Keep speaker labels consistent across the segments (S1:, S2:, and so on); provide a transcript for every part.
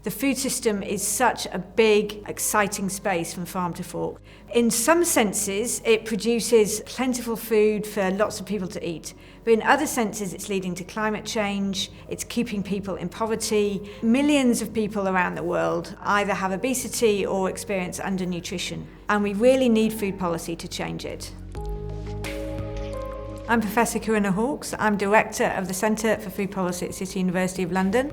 S1: The food system is such a big, exciting space from farm to fork. In some senses, it produces plentiful food for lots of people to eat. But in other senses, it's leading to climate change, it's keeping people in poverty. Millions of people around the world either have obesity or experience undernutrition. And we really need food policy to change it. I'm Professor Corinna Hawkes. I'm Director of the Centre for Food Policy at City University of London.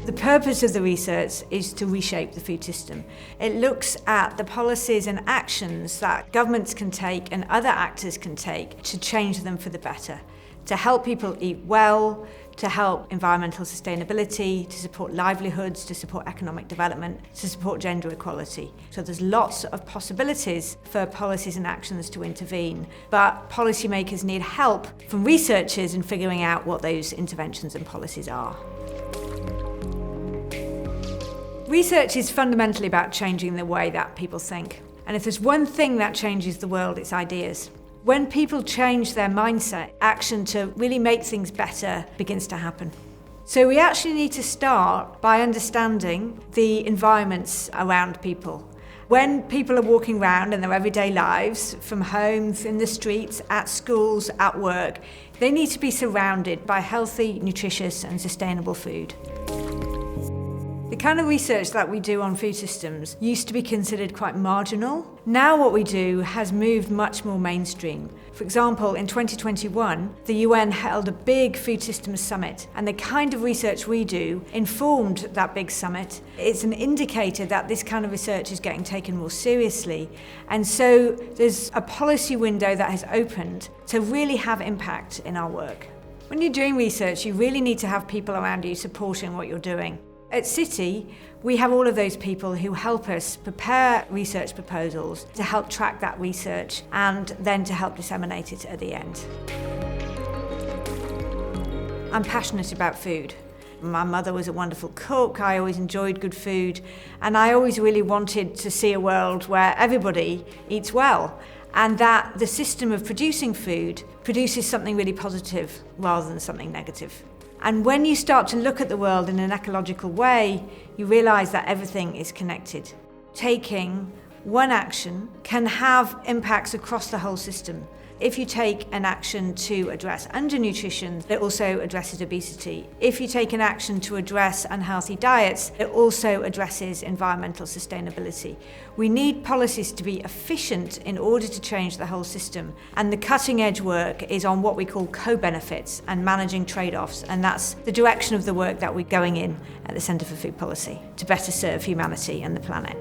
S1: The purpose of the research is to reshape the food system. It looks at the policies and actions that governments can take and other actors can take to change them for the better, to help people eat well, to help environmental sustainability, to support livelihoods, to support economic development, to support gender equality. So there's lots of possibilities for policies and actions to intervene, but policymakers need help from researchers in figuring out what those interventions and policies are. Research is fundamentally about changing the way that people think. And if there's one thing that changes the world, it's ideas. When people change their mindset, action to really make things better begins to happen. So we actually need to start by understanding the environments around people. When people are walking around in their everyday lives, from homes, in the streets, at schools, at work, they need to be surrounded by healthy, nutritious and sustainable food. The kind of research that we do on food systems used to be considered quite marginal. Now what we do has moved much more mainstream. For example, in 2021, the UN held a big food systems summit, and the kind of research we do informed that big summit. It's an indicator that this kind of research is getting taken more seriously. And so there's a policy window that has opened to really have impact in our work. When you're doing research, you really need to have people around you supporting what you're doing. At City, we have all of those people who help us prepare research proposals to help track that research and then to help disseminate it at the end. I'm passionate about food. My mother was a wonderful cook, I always enjoyed good food, and I always really wanted to see a world where everybody eats well, and that the system of producing food produces something really positive rather than something negative. And when you start to look at the world in an ecological way, you realise that everything is connected. Taking one action can have impacts across the whole system. If you take an action to address undernutrition, it also addresses obesity. If you take an action to address unhealthy diets, it also addresses environmental sustainability. We need policies to be efficient in order to change the whole system. And the cutting edge work is on what we call co-benefits and managing trade-offs. And that's the direction of the work that we're going in at the Centre for Food Policy to better serve humanity and the planet.